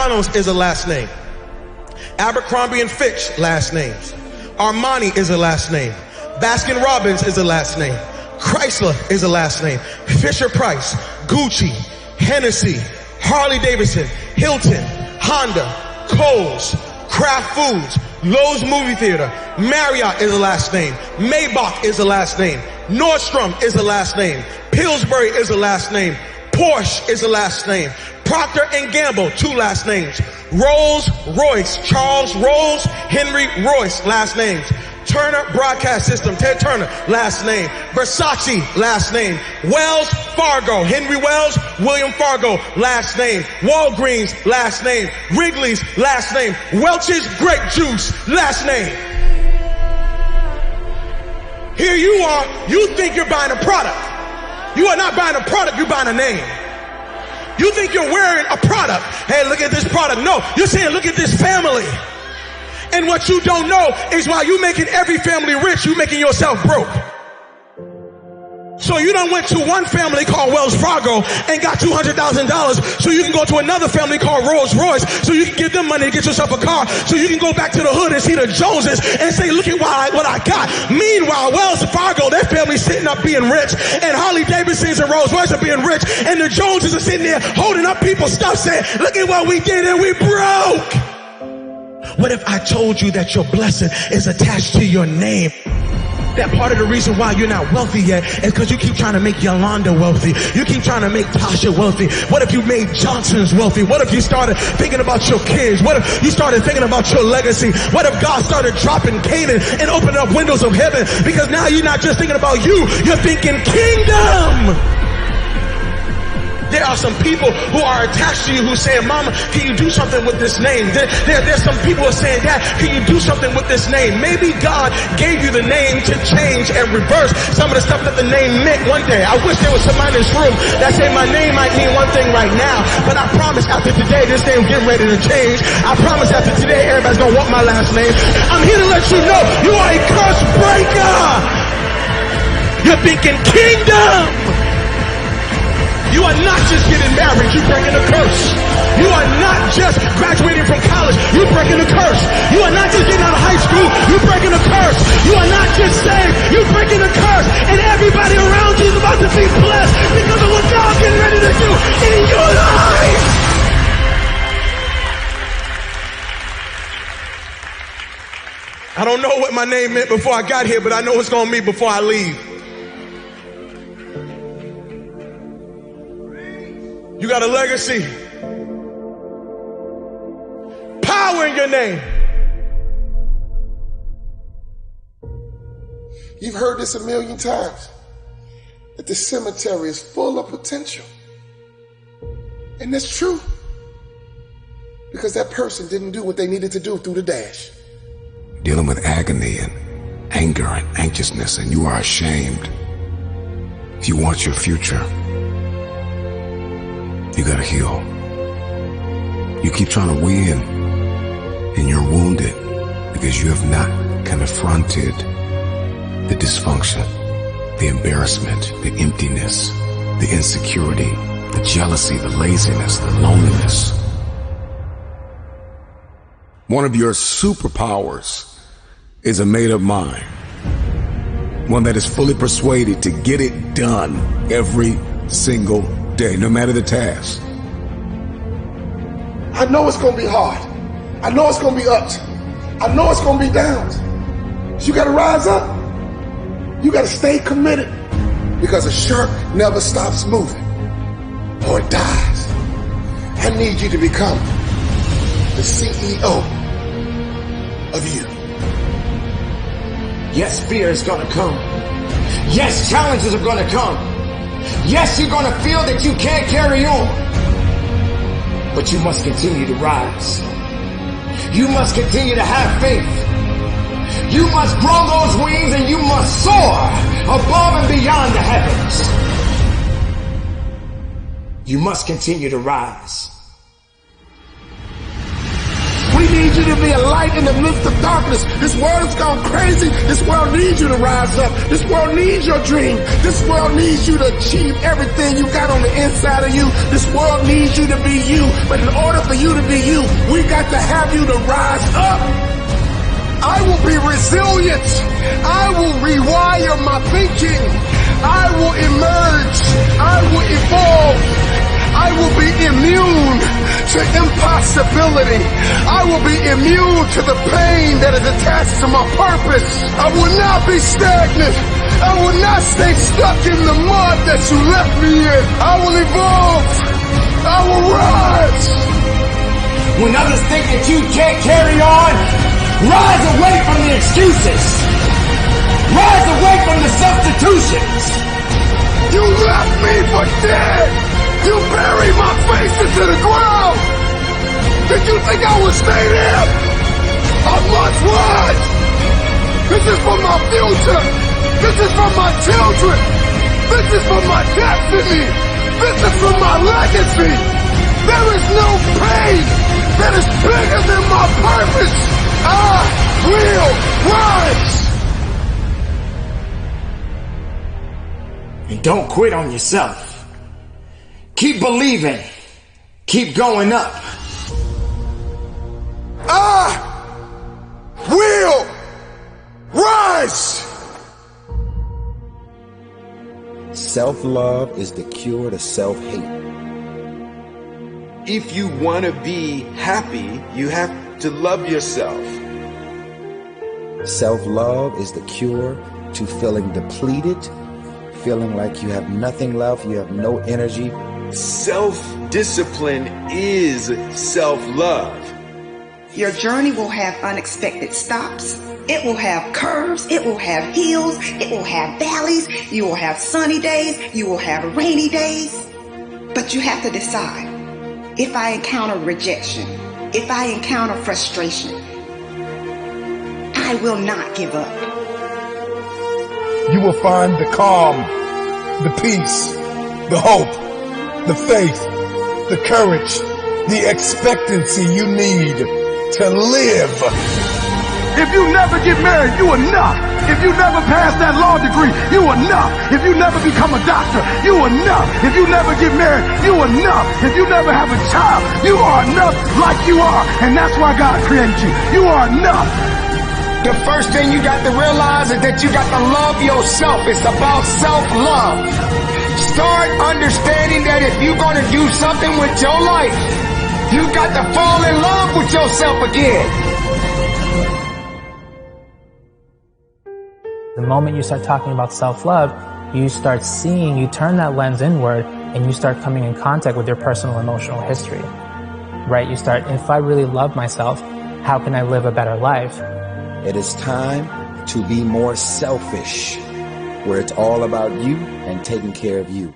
McDonald's is a last name. Abercrombie and Fitch, last names. Armani is a last name. Baskin Robbins is a last name. Chrysler is a last name. Fisher Price, Gucci, Hennessy, Harley Davidson, Hilton, Honda, Kohl's, Kraft Foods, Lowe's Movie Theater, Marriott is a last name. Maybach is a last name. Nordstrom is a last name. Pillsbury is a last name. Porsche is a last name. Procter & Gamble, 2 last names. Rolls Royce, Charles Rolls, Henry Royce, last names. Turner Broadcast System, Ted Turner, last name. Versace, last name. Wells Fargo, Henry Wells, William Fargo, last name. Walgreens, last name. Wrigley's, last name. Welch's Grape Juice, last name. Here you are, you think you're buying a product. You are not buying a product, you're buying a name. You think you're wearing a product. Hey, look at this product. No, you're saying, look at this family. And what you don't know is while you making every family rich, you making yourself broke. So you done went to one family called Wells Fargo and got $200,000 so you can go to another family called Rolls Royce so you can give them money to get yourself a car so you can go back to the hood and see the Joneses and say, look at what I got. Meanwhile, Wells Fargo, their family's sitting up being rich, and Harley Davidsons and Rolls Royce are being rich, and the Joneses are sitting there holding up people's stuff saying, look at what we did and we broke. What if I told you that your blessing is attached to your name? That part of the reason why you're not wealthy yet is because you keep trying to make Yolanda wealthy. You keep trying to make Tasha wealthy. What if you made Johnson's wealthy? What if you started thinking about your kids? What if you started thinking about your legacy? What if God started dropping Canaan and opening up windows of heaven? Because now you're not just thinking about you, you're thinking kingdom. There are some people who are attached to you who say, Mama, can you do something with this name? There's some people who are saying, Dad, can you do something with this name? Maybe God gave you the name to change and reverse some of the stuff that the name meant one day. I wish there was somebody in this room that said my name might mean one thing right now, but I promise after today, this name getting ready to change. I promise after today, everybody's going to want my last name. I'm here to let you know you are a curse breaker. You're thinking kingdom. You are not just getting married, you're breaking a curse. You are not just graduating from college, you're breaking a curse. You are not just getting out of high school, you're breaking a curse. You are not just saved, you're breaking a curse. And everybody around you is about to be blessed because of what God's getting ready to do in your life. I don't know what my name meant before I got here, but I know it's going to mean before I leave. You got a legacy. Power in your name. You've heard this a million times, that the cemetery is full of potential. And that's true. Because that person didn't do what they needed to do through the dash. Dealing with agony and anger and anxiousness, and you are ashamed. If you want your future, you gotta heal. You keep trying to win, and you're wounded because you have not confronted the dysfunction, the embarrassment, the emptiness, the insecurity, the jealousy, the laziness, the loneliness. One of your superpowers is a made-up mind. One that is fully persuaded to get it done every single day, no matter the task. I know it's gonna be hard. I know it's gonna be ups. I know it's gonna be downs. So you gotta rise up. You gotta stay committed, because a shark never stops moving or it dies. I need you to become the CEO of you. Yes, fear is gonna come. Yes, challenges are gonna come. Yes, you're gonna feel that you can't carry on. But you must continue to rise. You must continue to have faith. You must grow those wings and you must soar above and beyond the heavens. You must continue to rise. We need you you to be a light in the midst of darkness. This world has gone crazy. This world needs you to rise up. This world needs your dream. This world needs you to achieve everything you got on the inside of you. This world needs you to be you. But in order for you to be you, we got to have you to rise up. I will be resilient. I will rewire my thinking. I will emerge. I will evolve. I will be immune to impossibility. I will be immune to the pain that is attached to my purpose. I will not be stagnant. I will not stay stuck in the mud that you left me in. I will evolve. I will rise. When others think that you can't carry on, rise away from the excuses. Rise away from the substitutions. You left me for dead. You buried my face into the ground. Did you think I would stay there? I must rise. This is for my future. This is for my children. This is for my destiny. This is for my legacy. There is no pain that is bigger than my purpose. I will rise. And don't quit on yourself. Keep believing. Keep going up. I will rise. Self-love is the cure to self-hate. If you want to be happy, you have to love yourself. Self-love is the cure to feeling depleted, feeling like you have nothing left, you have no energy. Self-discipline is self-love. Your journey will have unexpected stops. It will have curves. It will have hills. It will have valleys. You will have sunny days. You will have rainy days. But you have to decide. If I encounter rejection, if I encounter frustration, I will not give up. You will find the calm, the peace, the hope, the faith, the courage, the expectancy you need to live. If you never get married, you enough. If you never pass that law degree, you enough. If you never become a doctor, you enough. If you never get married, you enough. If you never have a child, you are enough like you are. And that's why God created you. You are enough. The first thing you got to realize is that you got to love yourself. It's about self-love. Start understanding that if you're going to do something with your life, you got to fall in love with yourself again. The moment you start talking about self-love, you start seeing, you turn that lens inward and you start coming in contact with your personal emotional history, right? You start, if I really love myself, how can I live a better life? It is time to be more selfish, where it's all about you and taking care of you.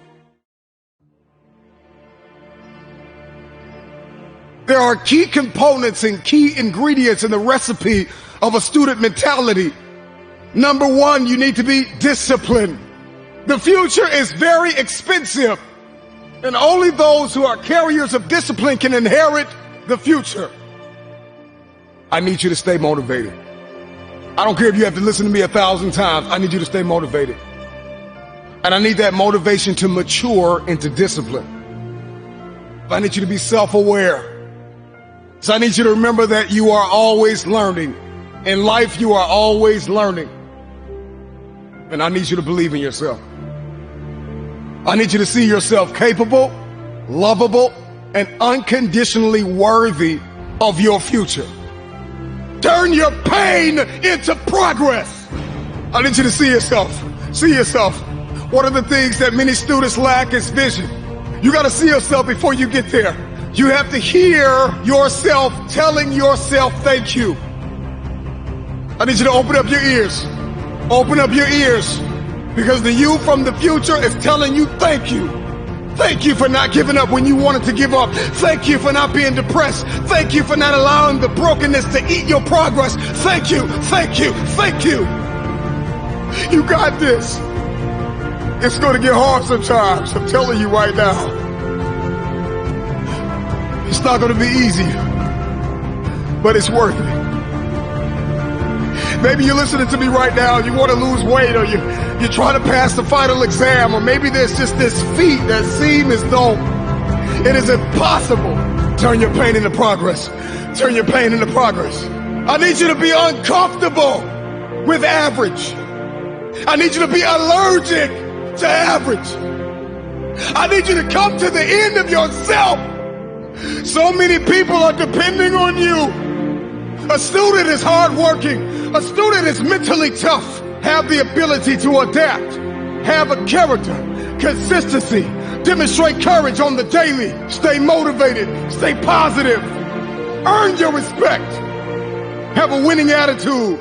There are key components and key ingredients in the recipe of a student mentality. Number one, you need to be disciplined. The future is very expensive, and only those who are carriers of discipline can inherit the future. I need you to stay motivated. I don't care if you have to listen to me 1,000 times. I need you to stay motivated. And I need that motivation to mature into discipline. I need you to be self-aware. So I need you to remember that you are always learning. In life, you are always learning. And I need you to believe in yourself. I need you to see yourself capable, lovable, and unconditionally worthy of your future. Turn your pain into progress. I need you to see yourself. See yourself. One of the things that many students lack is vision. You got to see yourself before you get there. You have to hear yourself telling yourself thank you. I need you to open up your ears. Open up your ears, because the you from the future is telling you thank you. Thank you for not giving up when you wanted to give up. Thank you for not being depressed. Thank you for not allowing the brokenness to eat your progress. Thank you, thank you, thank you. You got this. It's going to get hard sometimes, I'm telling you right now. It's not going to be easy. but it's worth it. Maybe you're listening to me right now and you want to lose weight, or you're trying to pass the final exam, or maybe there's just this feat that seems as though it is impossible. Turn your pain into progress. Turn your pain into progress. I need you to be uncomfortable with average. I need you to be allergic to average. I need you to come to the end of yourself. So many people are depending on you. A student is hardworking. A student is mentally tough. Have the ability to adapt. Have a character, consistency. Demonstrate courage on the daily. Stay motivated. Stay positive. Earn your respect. Have a winning attitude.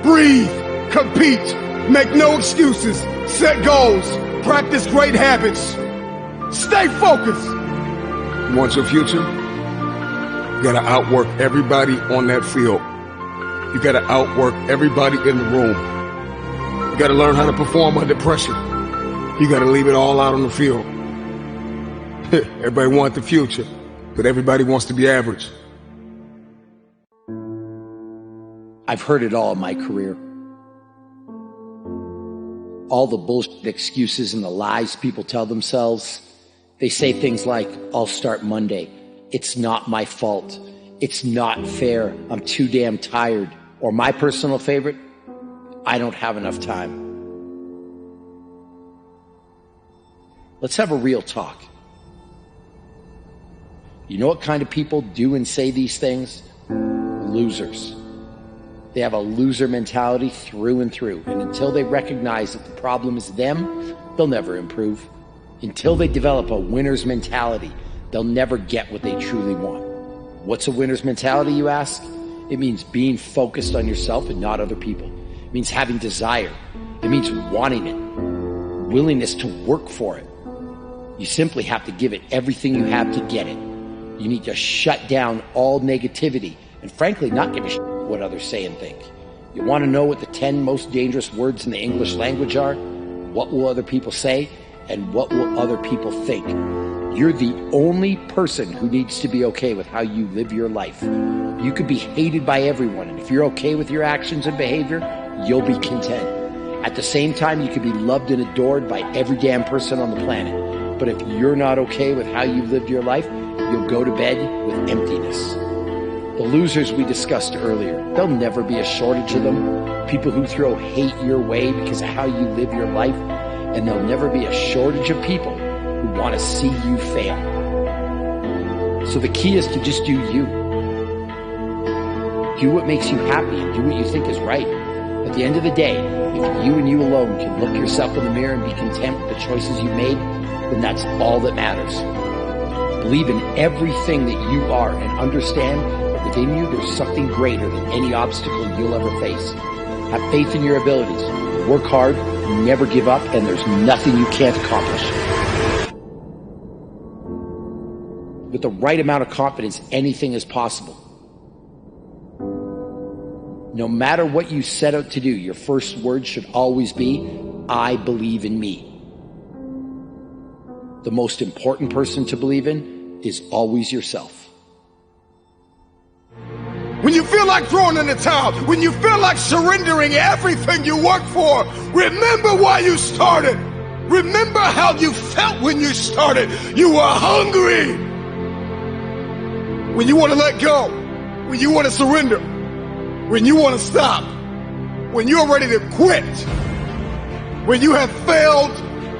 Breathe. Compete. Make no excuses. Set goals. Practice great habits. Stay focused. You want your future? You gotta outwork everybody on that field. You gotta outwork everybody in the room. You gotta learn how to perform under pressure. You gotta leave it all out on the field. Everybody wants the future, but everybody wants to be average. I've heard it all in my career. All the bullshit excuses and the lies people tell themselves. They say things like, I'll start Monday. It's not my fault. It's not fair. I'm too damn tired. Or my personal favorite, I don't have enough time. Let's have a real talk. You know what kind of people do and say these things? Losers. They have a loser mentality through and through. And until they recognize that the problem is them, they'll never improve. Until they develop a winner's mentality, they'll never get what they truly want. What's a winner's mentality, you ask? It means being focused on yourself and not other people. It means having desire. It means wanting it. Willingness to work for it. You simply have to give it everything you have to get it. You need to shut down all negativity and frankly not give a shit what others say and think. You want to know what the 10 most dangerous words in the English language are? What will other people say? And what will other people think? You're the only person who needs to be okay with how you live your life. You could be hated by everyone, and if you're okay with your actions and behavior, you'll be content. At the same time, you could be loved and adored by every damn person on the planet. But if you're not okay with how you've lived your life, you'll go to bed with emptiness. The losers we discussed earlier, there'll never be a shortage of them. People who throw hate your way because of how you live your life. And there'll never be a shortage of people who want to see you fail. So the key is to just do you. Do what makes you happy and do what you think is right. At the end of the day, if you and you alone can look yourself in the mirror and be content with the choices you made, then that's all that matters. Believe in everything that you are and understand that within you there's something greater than any obstacle you'll ever face. Have faith in your abilities. Work hard, never give up, and there's nothing you can't accomplish. With the right amount of confidence, anything is possible. No matter what you set out to do, your first word should always be, I believe in me. The most important person to believe in is always yourself. When you feel like throwing in the towel, when you feel like surrendering everything you worked for, remember why you started. Remember how you felt when you started. You were hungry. When you want to let go, when you want to surrender, when you want to stop, when you're ready to quit, when you have failed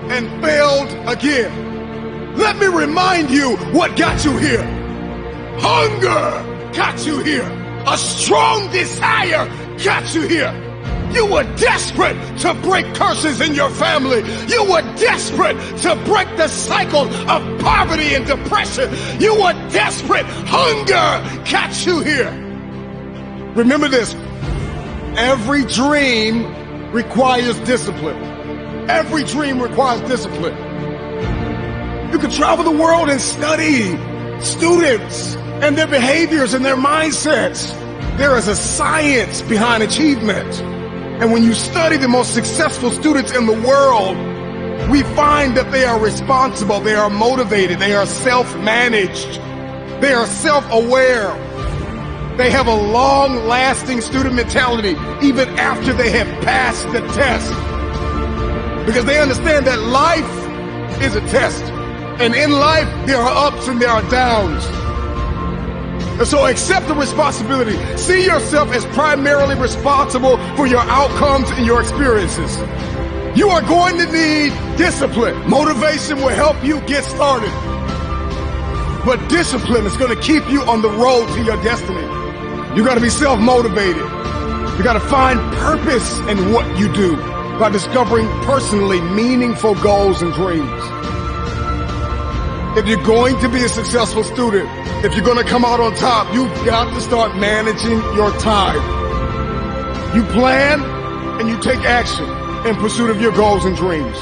and failed again. Let me remind you what got you here. Hunger got you here. A strong desire got you here. You were desperate to break curses in your family. You were desperate to break the cycle of poverty and depression. You were desperate. Hunger got you here. Remember this. Every dream requires discipline. Every dream requires discipline. You can travel the world and study students and their behaviors and their mindsets. There is a science behind achievement. And when you study the most successful students in the world, we find that they are responsible, they are motivated, they are self-managed, they are self-aware. They have a long-lasting student mentality even after they have passed the test. Because they understand that life is a test. And in life, there are ups and there are downs. And so accept the responsibility. See yourself as primarily responsible for your outcomes and your experiences. You are going to need discipline. Motivation will help you get started. But discipline is going to keep you on the road to your destiny. You got to be self-motivated. You got to find purpose in what you do by discovering personally meaningful goals and dreams. If you're going to be a successful student, if you're going to come out on top, you've got to start managing your time. You plan and you take action in pursuit of your goals and dreams.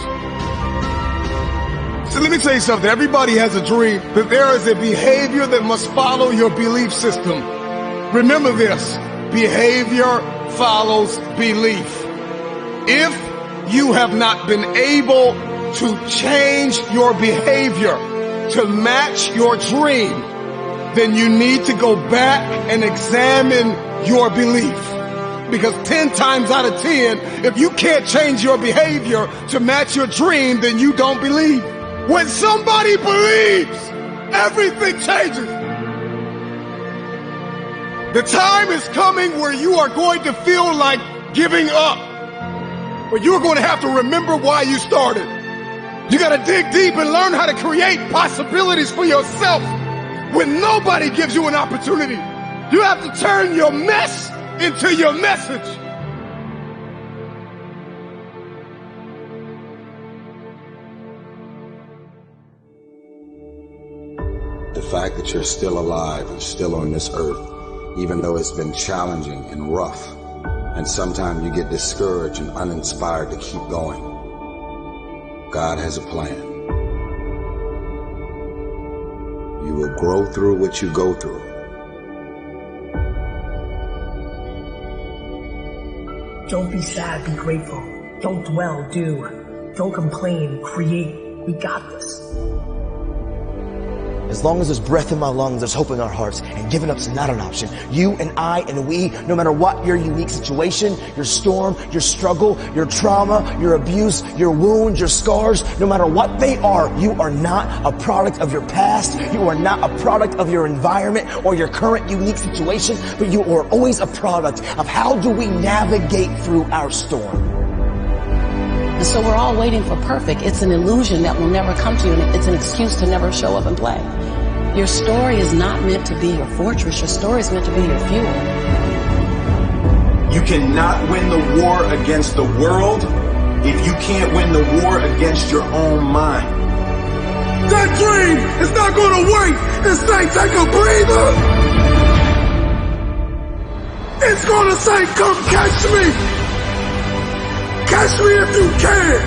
So let me tell you something. Everybody has a dream, but there is a behavior that must follow your belief system. Remember this, behavior follows belief. If you have not been able to change your behavior to match your dream, then you need to go back and examine your belief. Because 10 times out of 10, if you can't change your behavior to match your dream, then you don't believe. When somebody believes, everything changes. The time is coming where you are going to feel like giving up. Where you are going to have to remember why you started. You got to dig deep and learn how to create possibilities for yourself when nobody gives you an opportunity. You have to turn your mess into your message. The fact that you're still alive and still on this earth, even though it's been challenging and rough, and sometimes you get discouraged and uninspired to keep going. God has a plan. You will grow through what you go through. Don't be sad, be grateful. Don't dwell, do. Don't complain, create. We got this. As long as there's breath in my lungs, there's hope in our hearts, and giving up's not an option. You and I and we, no matter what your unique situation, your storm, your struggle, your trauma, your abuse, your wounds, your scars, no matter what they are, you are not a product of your past. You are not a product of your environment or your current unique situation, but you are always a product of how do we navigate through our storm. And so we're all waiting for perfect. It's an illusion that will never come to you, and it's an excuse to never show up and play. Your story is not meant to be your fortress. Your story is meant to be your fuel. You cannot win the war against the world if you can't win the war against your own mind. That dream is not going to wait and say, take a breather. It's going to say, come catch me. Catch me if you can.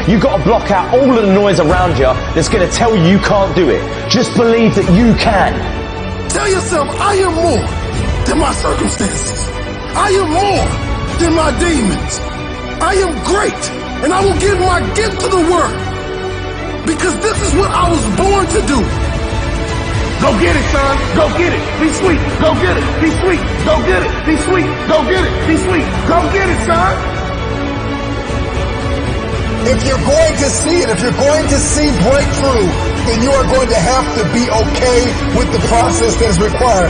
You've got to block out all of the noise around you that's going to tell you can't do it. Just believe that you can. Tell yourself, I am more than my circumstances. I am more than my demons. I am great, and I will give my gift to the world. Because this is what I was born to do. Go get it, son. Go get it. Be sweet. Go get it. Be sweet. Go get it. Be sweet. Go get it. Be sweet. Go get it, son. If you're going to see it, if you're going to see breakthrough, then you are going to have to be okay with the process that is required.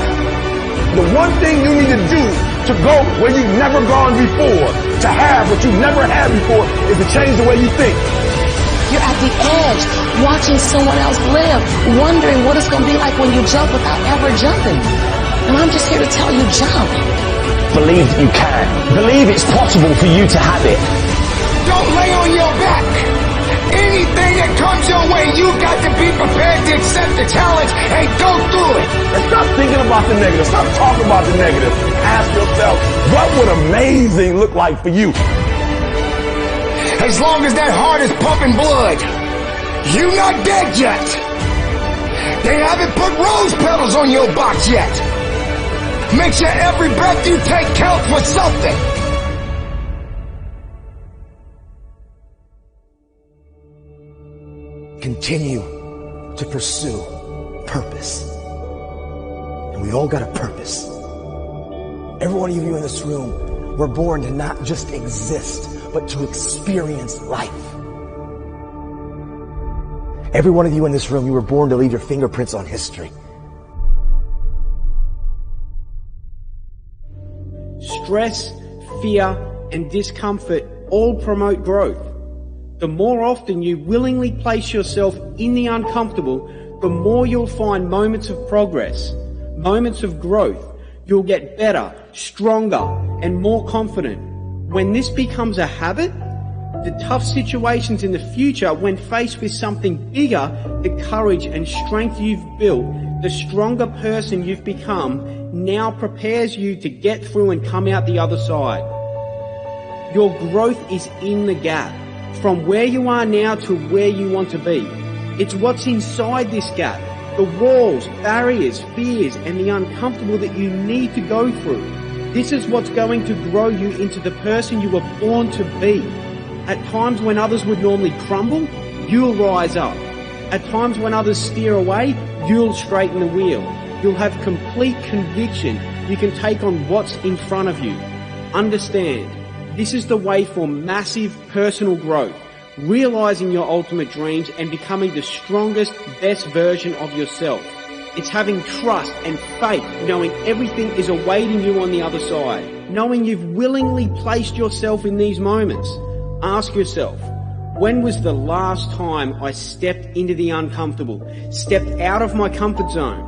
The one thing you need to do to go where you've never gone before, to have what you've never had before, is to change the way you think. You're at the edge, watching someone else live, wondering what it's going to be like when you jump without ever jumping. And I'm just here to tell you, jump. Believe that you can. Believe it's possible for you to have it. Don't lay on your back. Anything that comes your way, you got to be prepared to accept the challenge and go through it. And stop thinking about the negative. Stop talking about the negative. Ask yourself, what would amazing look like for you? As long as that heart is pumping blood, you're not dead yet. They haven't put rose petals on your box yet. Make sure every breath you take counts for something. Continue to pursue purpose. And we all got a purpose. Every one of you in this room were born to not just exist, but to experience life. Every one of you in this room, you were born to leave your fingerprints on history. Stress, fear, and discomfort all promote growth. The more often you willingly place yourself in the uncomfortable, the more you'll find moments of progress, moments of growth. You'll get better, stronger, and more confident. When this becomes a habit, the tough situations in the future, when faced with something bigger, the courage and strength you've built, the stronger person you've become, now prepares you to get through and come out the other side. Your growth is in the gap, from where you are now to where you want to be. It's what's inside this gap, the walls, barriers, fears, and the uncomfortable that you need to go through. This is what's going to grow you into the person you were born to be. At times when others would normally crumble, you'll rise up. At times when others steer away, you'll straighten the wheel. You'll have complete conviction you can take on what's in front of you. Understand, this is the way for massive personal growth, realizing your ultimate dreams and becoming the strongest, best version of yourself. It's having trust and faith, knowing everything is awaiting you on the other side, knowing you've willingly placed yourself in these moments. Ask yourself, when was the last time I stepped into the uncomfortable, stepped out of my comfort zone?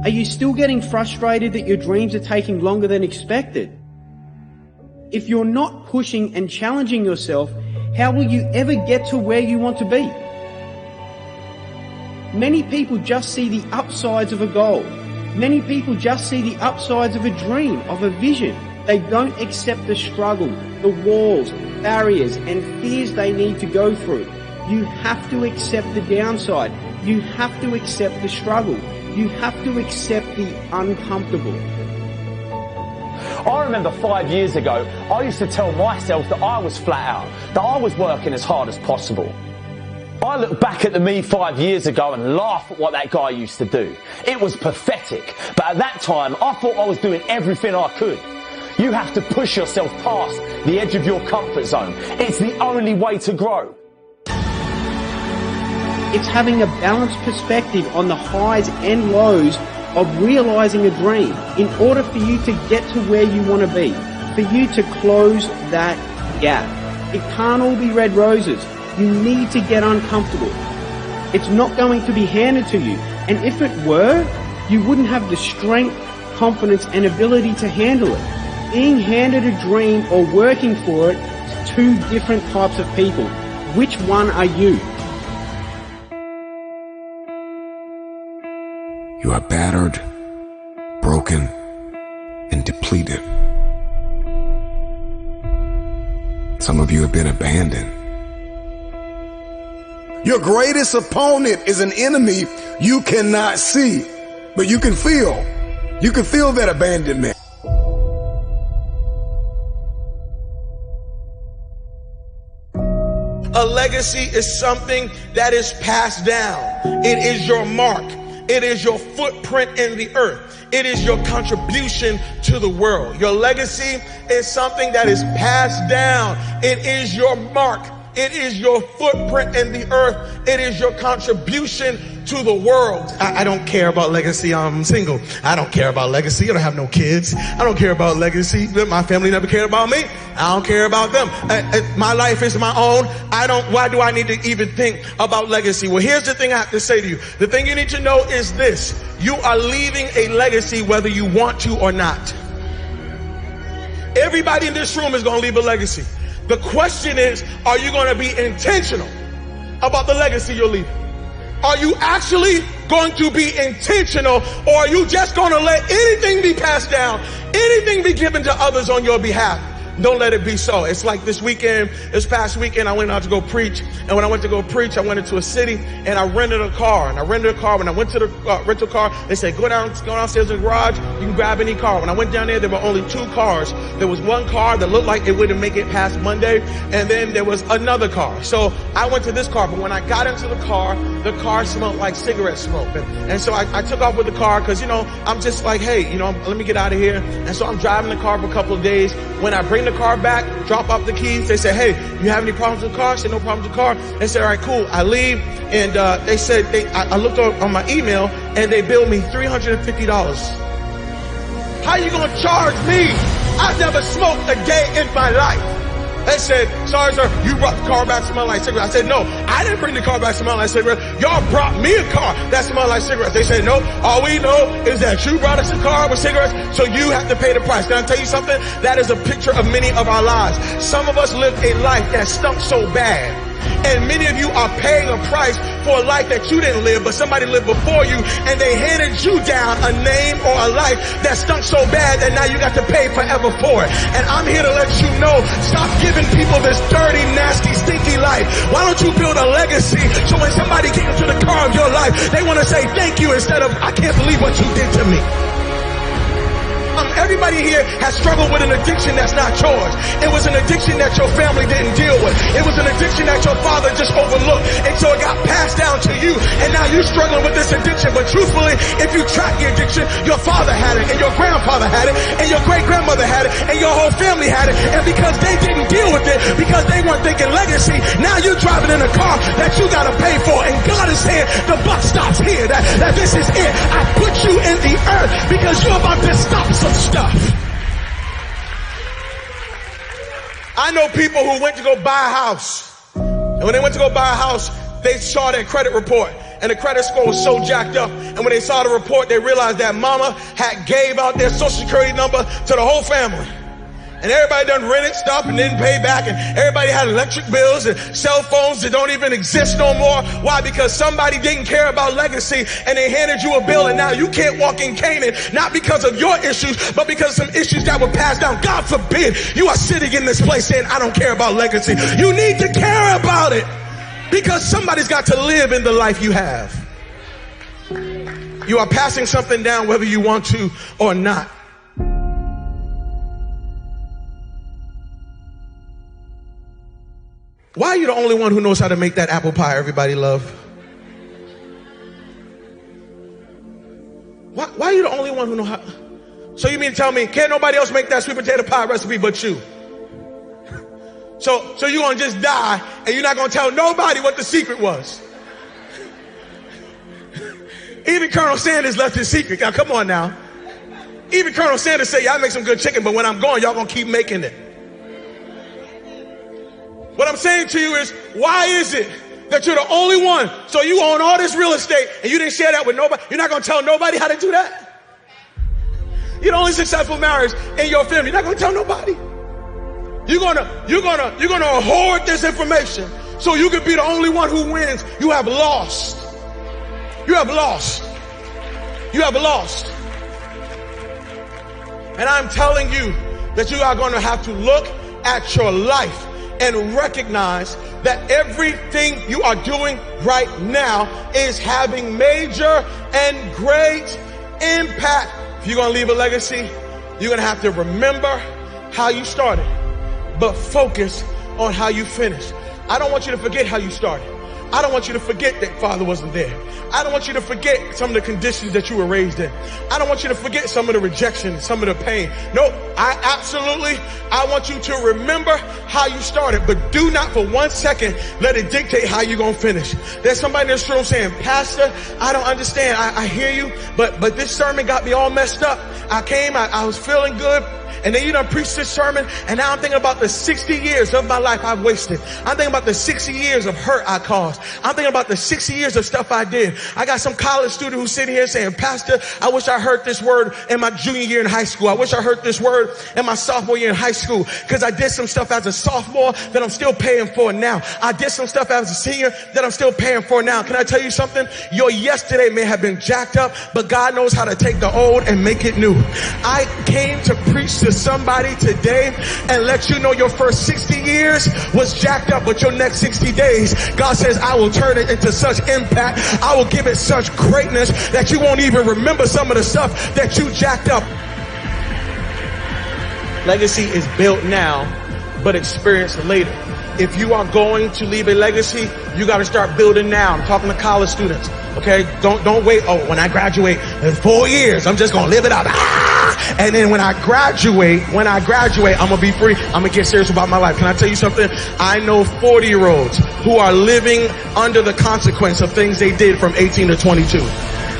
Are you still getting frustrated that your dreams are taking longer than expected? If you're not pushing and challenging yourself, how will you ever get to where you want to be? Many people just see the upsides of a goal. Many people just see the upsides of a dream, of a vision. They don't accept the struggle, the walls, barriers, and fears they need to go through. You have to accept the downside. You have to accept the struggle. You have to accept the uncomfortable. I remember 5 years ago, I used to tell myself that I was flat out, that I was working as hard as possible. I look back at the me 5 years ago and laugh at what that guy used to do. It was pathetic, but at that time, I thought I was doing everything I could. You have to push yourself past the edge of your comfort zone. It's the only way to grow. It's having a balanced perspective on the highs and lows of realizing a dream in order for you to get to where you want to be, for you to close that gap. It can't all be red roses. You need to get uncomfortable. It's not going to be handed to you. And if it were, you wouldn't have the strength, confidence, and ability to handle it. Being handed a dream or working for it is two different types of people. Which one are you? You are battered, broken, and depleted. Some of you have been abandoned. Your greatest opponent is an enemy you cannot see, but you can feel that abandonment. A legacy is something that is passed down. It is your mark. It is your footprint in the earth. It is your contribution to the world. Your legacy is something that is passed down. It is your mark. It is your footprint in the earth. It is your contribution to the world. I don't care about legacy. I'm single. I don't care about legacy. I don't have no kids. I don't care about legacy. My family never cared about me. I don't care about them. My life is my own. Why do I need to even think about legacy? Well, here's the thing I have to say to you. The thing you need to know is this. You are leaving a legacy whether you want to or not. Everybody in this room is going to leave a legacy. The question is, are you going to be intentional about the legacy you're leaving? Are you actually going to be intentional, or are you just going to let anything be passed down, anything be given to others on your behalf? don't let it be so. It's like this past weekend, I went out to go preach. And when I went to go preach, I went into a city and I rented a car. When I went to the rental car, they said, go downstairs in the garage. You can grab any car. When I went down there were only 2 cars. There was one car that looked like it wouldn't make it past Monday. And then there was another car. So I went to this car. But when I got into the car smelled like cigarette smoke. And so I took off with the car because, I'm just like, hey, let me get out of here. And so I'm driving the car for a couple of days. When I bring the car back, drop off the keys, they say, hey, you have any problems with the car? I said, no problems with the car. They said, all right, cool. I leave. And they said, I looked on my email and they billed me $350. How you going to charge me? I've never smoked a day in my life. They said, sorry, sir, you brought the car back smelling like cigarettes. I said, no, I didn't bring the car back smelling like cigarettes. Y'all brought me a car that smelled like cigarettes. They said, no, all we know is that you brought us a car with cigarettes, so you have to pay the price. Can I tell you something? That is a picture of many of our lives. Some of us lived a life that stunk so bad. And many of you are paying a price for a life that you didn't live, but somebody lived before you, and they handed you down a name or a life that stunk so bad that now you got to pay forever for it. And I'm here to let you know, stop giving people this dirty, nasty, stinky life. Why don't you build a legacy so when somebody gets into the car of your life, they want to say thank you instead of, I can't believe what you did to me. Everybody here has struggled with an addiction that's not yours. It was an addiction that your family didn't deal with. It was an addiction that your father just overlooked. And so it got passed down to you. And now you're struggling with this addiction. But truthfully, if you track the addiction, your father had it, and your grandfather had it, and your great-grandmother had it, and your whole family had it. And because they didn't deal with it, because they weren't thinking legacy, now you're driving in a car that you got to pay for. And God is saying, the buck stops here. That this is it. I put you in the earth because you're about to stop some stuff. I know people who went to go buy a house, and when they went to go buy a house, they saw their credit report, and the credit score was so jacked up, and when they saw the report, they realized that mama had gave out their social security number to the whole family. And everybody done rented stuff and didn't pay back, and everybody had electric bills and cell phones that don't even exist no more. Why? Because somebody didn't care about legacy and they handed you a bill, and now you can't walk in Canaan, not because of your issues, but because of some issues that were passed down. God forbid you are sitting in this place saying, I don't care about legacy. You need to care about it, because somebody's got to live in the life you have. You are passing something down whether you want to or not. Why are you the only one who knows how to make that apple pie everybody love? Why are you the only one who knows how? So you mean to tell me, can't nobody else make that sweet potato pie recipe but you? So you're going to just die and you're not going to tell nobody what the secret was? Even Colonel Sanders left his secret. Now, come on now. Even Colonel Sanders said, y'all make some good chicken, but when I'm gone, y'all going to keep making it. What I'm saying to you is, why is it that you're the only one? So you own all this real estate and you didn't share that with nobody. You're not going to tell nobody how to do that. You're the only successful marriage in your family. You're not going to tell nobody. You're gonna hoard this information so you can be the only one who wins. You have lost. You have lost. You have lost. And I'm telling you that you are going to have to look at your life and recognize that everything you are doing right now is having major and great impact. If you're going to leave a legacy, you're going to have to remember how you started, but focus on how you finished. I don't want you to forget how you started. I don't want you to forget that father wasn't there. I don't want you to forget some of the conditions that you were raised in. I don't want you to forget some of the rejection, some of the pain. No, I want you to remember how you started, but do not for 1 second let it dictate how you're going to finish. There's somebody in this room saying, Pastor, I don't understand. I hear you, but this sermon got me all messed up. I was feeling good. And then you done preached this sermon, and now I'm thinking about the 60 years of my life I've wasted. I'm thinking about the 60 years of hurt I caused. off. I'm thinking about the 60 years of stuff I did. I got some college student who's sitting here saying, Pastor, I wish I heard this word in my junior year in high school. I wish I heard this word in my sophomore year in high school, because I did some stuff as a sophomore that I'm still paying for now. I did some stuff as a senior that I'm still paying for now. Can I tell you something? Your yesterday may have been jacked up, but God knows how to take the old and make it new. I came to preach to somebody today and let you know your first 60 years was jacked up, but your next 60 days, God says, I will turn it into such impact. I will give it such greatness that you won't even remember some of the stuff that you jacked up. Legacy is built now, but experienced later. If you are going to leave a legacy, you got to start building now. I'm talking to college students. Okay, don't wait. Oh, when I graduate in 4 years, I'm just gonna live it up. And then when I graduate, I'm gonna be free. I'm gonna get serious about my life. Can I tell you something? I know 40-year-olds who are living under the consequence of things they did from 18 to 22.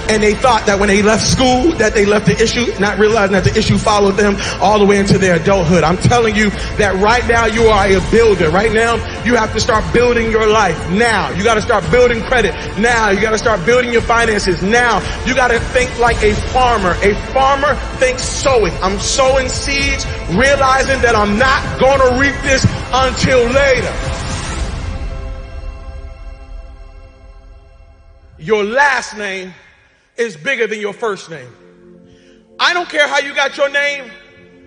And they thought that when they left school, that they left the issue, not realizing that the issue followed them all the way into their adulthood. I'm telling you that right now you are a builder. Right now, you have to start building your life. Now, you got to start building credit. Now, you got to start building your finances. Now, you got to think like a farmer. A farmer thinks sowing. I'm sowing seeds, realizing that I'm not going to reap this until later. Your last name is bigger than your first name. I don't care how you got your name.